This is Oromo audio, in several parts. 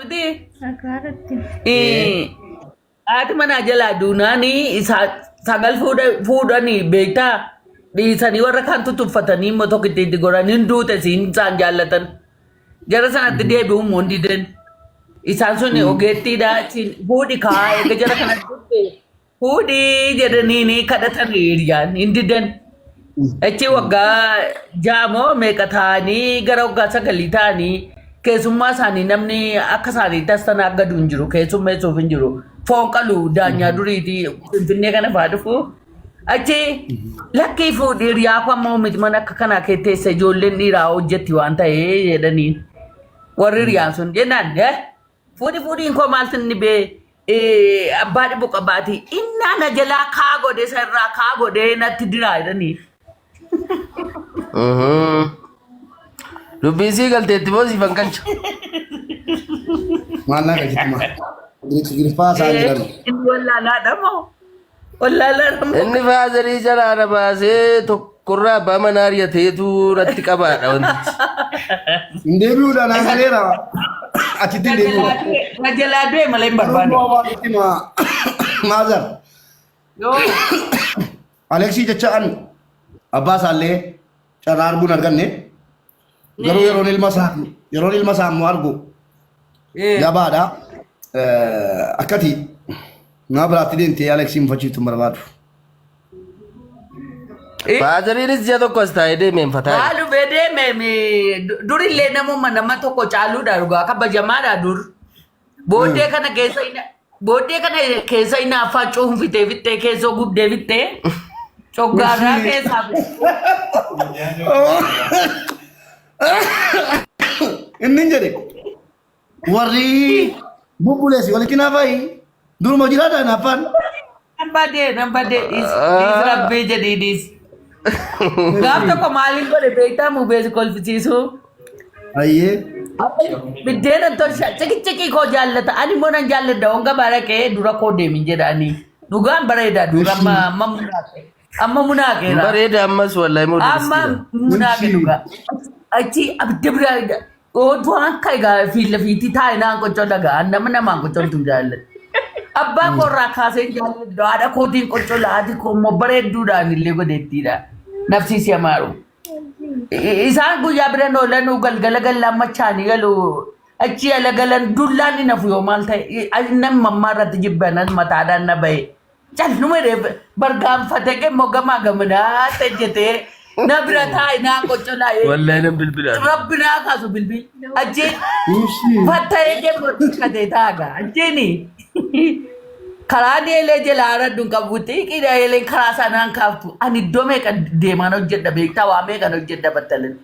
miti. Agaaratti. Haati manaa jalaa duunaanii sagal fuudhanii beektaa dhiisanii warra kaan tutuffatanii immoo tokko itti godhan hin duute siin isaan jaallatan. Jara sanatti deebi'uun moo hin dideen. Isaan sun ogeettiidha fuudhi kaa eega jara kanatti dhufe fuudhii jedhanii kadhatanii hiriyaan hin dideen. Achi waggaa jaamoo meeqa ta'anii gara waggaa 9 ta'anii keessummaa isaanii namni akka isaanii tastan akka gadu hin jiru keessummeessuuf hin jiru foon qalu daanyaa duriitii finfinnee kana fa'aa dhufu achi lakkii fuudhii hiriyaa kwammoo miti mana akka kanaa keessatti ijoolleen dhiiraa hojjetti waan ta'ee jedhaniin warri hiriyaan sun jennaan fuudhiin koo maaltu inni bee abbaa dhibbu qabaati innaa na jalaa kaa godhe sarraa kaa godhe natti diraa jedhanii. Dubbisii galteetti boosii fanqalcha. Maallaa galchituma. Girfaa isaa jedhamu. Inni wallaalaadha moo? Wallaalaadha moo? Inni faazarii jalaana baasee tokkorraa abbaa manaa ariyateetu natti qabaadha wantichi. Hin deebi'uudhaan haasaneera. Achitti hin deebi'uudha. Majalaa du'e malee hin barbaadu. Maazar. Aleksii jechaan abbaa isaallee carraa arguun arganne. Garuu yeroon ilma isaa immoo argu gabaadha. Akkati naa biraatti deemtee Aleksii mufachiiftu hin barbaadu. Faazariinis ji'a tokko as taa'ee deemeen fataa. Haa dhufee deemee durillee namuma nama tokko caaluudha dhugaa kabajamaadha dur. Booddee kana keessa inni afaan cuunfitee fittee keessoo gubdee fittee coggaarraa keessaa Inni jedhe warri bubbuleessi walitti naafayi duruma jiraadhaan afaan. Nambadee rabbii jedhiidis. Gaaf tokko maaliin godhe beektaa mubeesi kolfisiisu. Ayyee. Biddeena tolcha cikii koo jaallata ani immoo nan jaalladha honga barakee dura koo deemin jedhaanii dhugaan bareedaa dura amma munaaqeera. Bareeda ammas wallahi moo amma munaaqe dhugaa. Achi abidda biraadha. Otuu akka egaa fiitii taa'inaan qoccoo dhagaa nama namaan qoccootu jaallata. Abbaa korraa kaasee jaalladha haadha kootiin qoccoo laati koommoo bareedduudhaan illee godheettiidha. Nafsiisi amaaru. Isaan guyyaa biraan oolan galgala gallaan machaanii galu achi ala galan dullaan inni hafu yoo maal ta'e namni mammaa irratti jibbanan mataadhaan na bahe. Calluma bargaanfatee qimmoo gamaa gamanaa tajjatee na bira taa'inaan qoccoo laa'ee. wallahi nam bilbila. Rabbinaa kaasu bilbil. Ajjeen fatta'ee qimmoo xiqqatee taaga. Ajjeeni. Karaa deelee jala aradduun qabutti qiidhaa eeleen karaa sanaan kaaftu ani iddoo meeqa deemaan hojjedha beektaa waa meeqan hojjedha battalin.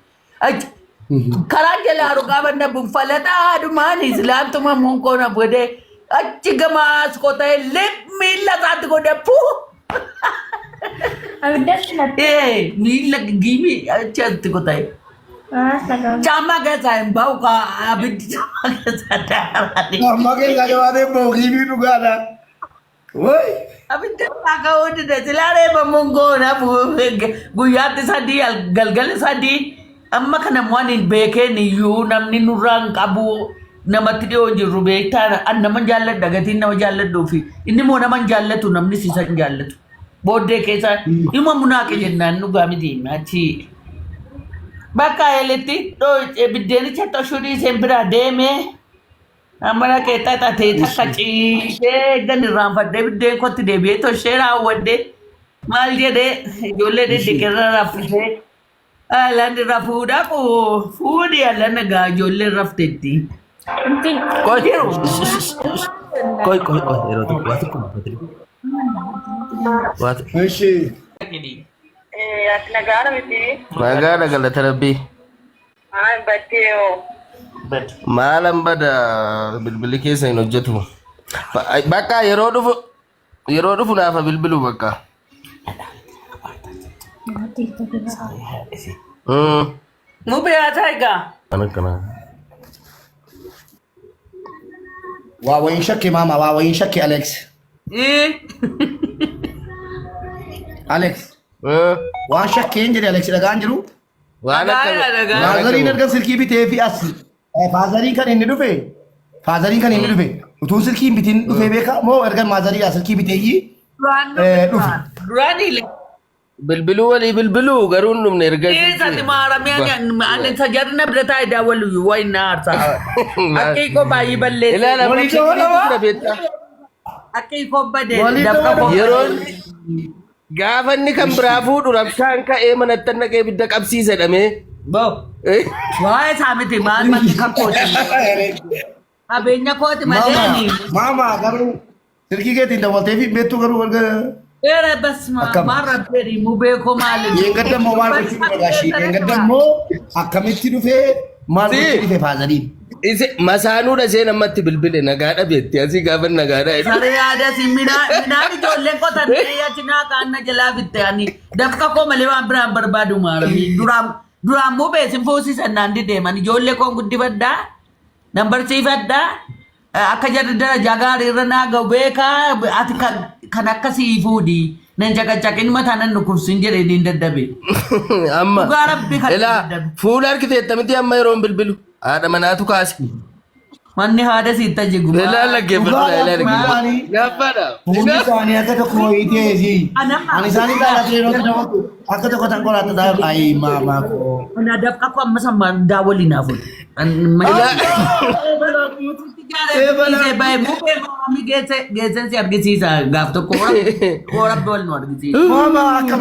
Karaa jala harugaa banna bunfalataa haadhumaan islaamtuma monkoona godhee achi gamaas qotee miila isaatti godhee puu. Abiddatti natti. Miila giimii achi qotee. Caammaa keessaa hin bahu abiddi caammaa keessaa daaraani. Amma keessa gabaatee bookiimii dhugaadha. Woi. Abidda akka hojjete silaaree bamongoona guyyaatti 3 galgala 3 amma kana waan hin beekeen iyyuu namni nurraan qabu namatti dhiyoo jirru beektaa nama jaalladha gatiin nama jaalladhuufi inni immoo nama jaallatu namni siisa hin jaallatu. Booddee keessa dhimma munaaqe jennaan dhugaa miti achi. Bakka eletti biddeenicha toshuudhii isheen biraa deemee. Amara keessa taatee takka ciishee gan irraanfadhee biddeen kootti deebi'ee toshee raawwadhee maal jedhee ijoollee deddeeqirra raffisee haalaan irra fuudhaa fuudhii haalaan egaa ijoollee rafteetti. Koi yeroo tokko waa tokko mafatri. Eshi. Nagara miti. Nagara galata rabbii. Batteo. Maalan bada bilbili keessa hin hojjetu. Bakka yeroo dhufu naafa bilbilu bakka. Mubee haa taayigaa. Kana. Waa wayin shakke mama waa wayin shakke Alex. Alex. Waan shakkeen jedhe Alex dhagaan jiru. Waan akka Faazariin erga silkii bitee fi as. Faazariin kan inni dhufe Faazariin kan inni dhufe. Utuu silkiin bitiin dhufee beeka moo erga maazarii silkii biteeyyii dhufe. Duraanii Bilbiluu walii bilbiluu garuu hin dhumne erga. Eessatti maaramee ani tajaajila bira taa'ee daawwalu wayi na aarsaa. Akka hiikoo baay'ee balleessa. Ilaala Walii bakki ta'uu kiriitu dhabaa? jira beektaa. Akka hiikoo badee Walii dafqa ta'uu koo. Yeroon gaafa inni kan biraa fuudhu rabshaan ka'ee manatti naqee ibidda qabsiise dhamee. Boo. Waa'ee isaa miti maal manni kan kooti. Qabeenya kooti malee. Maama garuu silkii keetiin daawwatee fi beektuu garuu erga. Era basma Akkam? marra beri mubeko mali. Yeengadammoo maal gochuu barbaashii? Yeengadammoo akkamitti dhufee maal gochuu dhufe Faazariin? Ise masaanuudha isheen ammatti bilbile nagaadha beekti asii gaafa nagaadha. Sare ada si minaan ijoolleen qotan yaachinaa kaanna jalaa fitte ani dafqa koo malee waan biraan barbaadu maarami duraan mubee sin foosisan naan deeman ijoollee koo guddifadhaa nan barsiifadhaa akka jarri darajaa gaarii irra naa ga'u beekaa ati kan akkasii fuudhi nan caqacaqin mataa nan nukursin jedhee niin daddabe. Amma Dhugaa rabbi kan ilaa daddabe. fuula harkiteetta miti amma yeroon bilbilu haadha manaatu kaase. Manni haadha siitta jigu. Ilaa laggeeffatu ilaa laggeeffatu. Gaaffaadha. Fuulli isaanii akka tokko hiiteesi. Ani isaanii jaallatee yeroo daawwatu akka tokko tan qoraata taa'u ayi maamaa koo. Ana dafqa koo amma sammaa daawwalii naaf oolu. Geessan si argisiisa gaaf tokko rabbi wal nu argisiisa. Maama akkam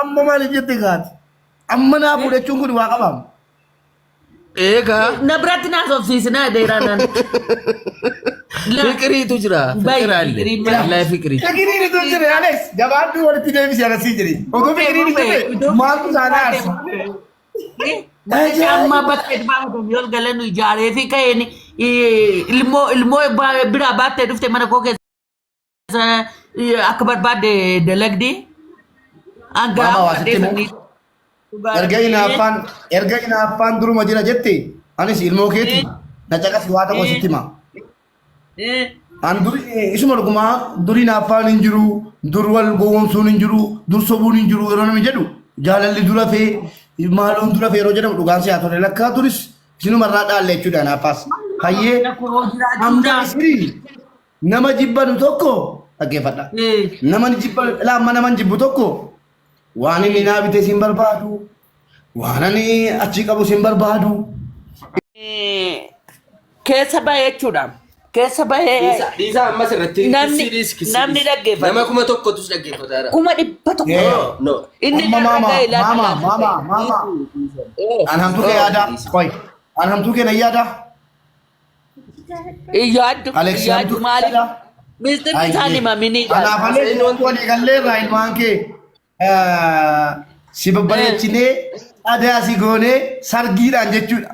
amma maaliif jette gaati? Amma naa fuudhachuun kun waa qabamu. Eegaa Na biratti naas obsiisinaa dheeraan. fikiriitu jira. Fikiraallee. Wallahi fikirii. Fikiriin itti jire Alex jabaaddu walitti deebisi agarsiis jire. Otoo fikiriin itti jire maaltu isaanii aarsa? Amma bakka itti baafatan yoo galan ijaaree fi ka'een ilmoo biraa baattee dhufte mana koo keessa akka barbaadde dalagdi. Maama waa sitti himu. Erga hinaaffaan duruma jira jette anis ilmoo keeti na caqasi waa tokko sitti hima. An isuma dhugumaa dur hinaaffaan hin jiru, dur wal gowwoomsuun hin jiru, dur sobuun hin jiru yeroo namni jedhu jaalalli dura fee maaloon dura fee yeroo jedhamu dhugaan siyaa ture lakkaa turis isinuma irraa dhaalle jechuudha naaffaas. Hayyee amma isirii nama jibbanu tokko dhaggeeffadha. Nama jibbu tokko waan inni naa bite sin barbaadu waan ani achi qabu sin barbaadu. Keessa bahee jechuudha. Keessa bahee Dhiisaa ammas irratti namni dhaggeeffata. nama kuma tokkotus dhaggeeffataadha. Kuma dhibba tokko. No. Inni Maama an hamtuu kee yaada qoy an hamtuu kee na yaada Yaaddu Alex yaaddu maali? Ministeerri isaanii mamini. anaaf alee inni wanti walii gallee irraa ilmaan kee si babbareechinee aadaa si goonee sargiidhaan jechuudha.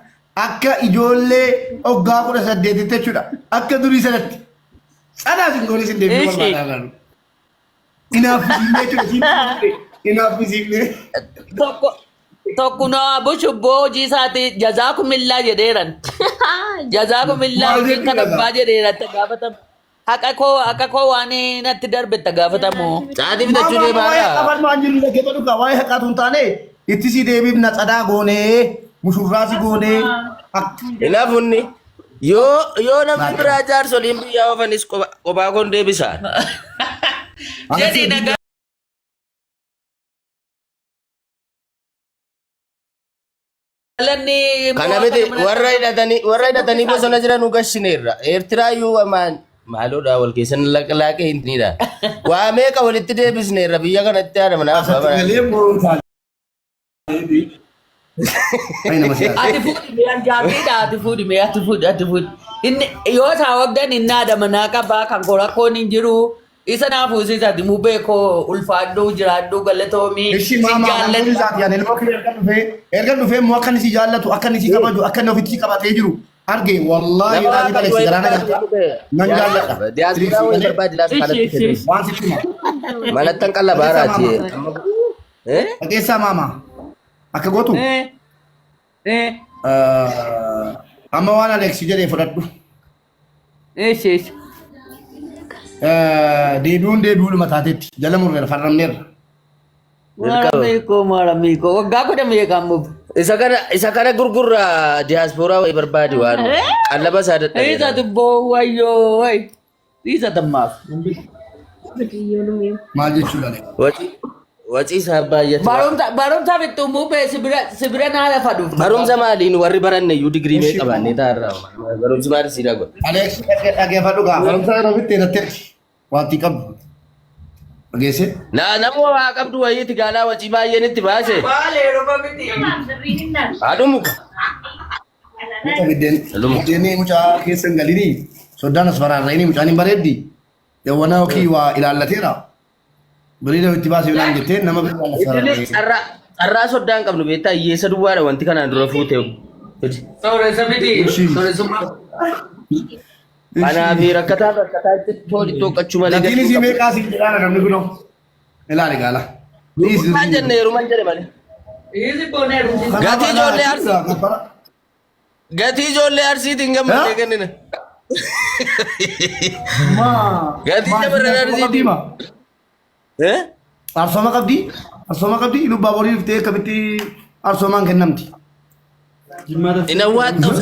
Akka ijoollee waggaa 18 jechuudha. Akka durii sanatti sadaa sin goonee sin deebi'u barbaadaan. Inaafisiifnee jechuudha. Inaafisiifnee. Tokko na bushubboo hojii isaati jazaakumillaa jedheeran. Jazaakumillaa hojiin kan abbaa jedheeran itti gaafatamu. Akka koo waan natti darbe itti gaafatamu. Sa'aatii bitachuu deemaadha. Qabaan waan jiru dhaggeeffatu dhugaa waa'ee haqaatu hin taane itti si deebiifna cadaa goonee mushurraa si goonee. Ilaafunni yoo namni biraa jaarsoliin biyyaa oofanis kophaa koon deebisaan. Jedhii nagaa. Kana miti warra hidhatanii bosona jiran ugashineerra. Eertiraayyuu maaloodha wal keessan laaqee hintinidha. Waa meeqa walitti deebisneerra biyya kanatti haadha manaaf. Ati fuudhi mee. Inni yoo isaa wagdan inni haadha manaa qabaa kan rakkoon hin jiru. Isa naaf usisaati mubee koo ulfaadhuu jiraadhuu galatoomii. Ishi maama amantii isaati yaani ilmoo kee erga dhufee immoo akka inni si jaallatu akka inni si kabaju akka inni ofitti si qabatee jiru arge wallaahi raajii balee si garaana galta nan jaalladha. Diyaasporaa wayii barbaade laata kanatti fedhe. Waan sitti hima. Malattan qalla baaraati. Dhageessaa maama akka gootu amma waan Alex jedhee fudhadhu. Deebi'uudhuma taateetti jala murreera farramneerra. Maramiko. Waggaa kudha meeqaan mubu. Isa kana gurgurra diaspora way barbaadi waan. Allaba sadat. Isa tubbo wayo way. Isa tamaf. Maal jechuudha. Waci sabayyat. Barumsa bittumuu be sibira naa lafa dhufu. Barumsa maaliin warri baranne iyyuu digirii mee qabaannee taarraa. Barumsi maali siidaa godha. Alex dhaggeeffadhu gaa. Barumsa yeroo bittee natti wanti qabdu. Dhageesse? Nama waa qabdu wayiiti gaalaa wacii baay'een itti baase. Haadhumu. Mucaa biddeen mucaa keessa hin galinii soddaan as faraarra'inii mucaan hin bareeddi. Yawwana yookiin waa ilaallateera. Bariida itti baasee bilaan jettee nama Idili carraa soddaan qabnu beektaa hiyyeessa duwwaadha wanti kanaan dura fuute. Sooressa miti. Sooressummaa. Kanaa fi rakkataa itti tooli tokkachuu malee. Latiin isii meeqaa siin jedhaana namni kunoo. Ilaali gaala. Maal jenne yeroo jedhe malee. Gatii ijoollee arsii. Gatii ijoollee arsiitiin gammadee kennina. Gatii shamarran arsiitiin. Arsooma qabdi. Arsooma qabdi. Lubbaa borii dhuftee akkamitti arsoomaan kennamti. Ina waan ta'u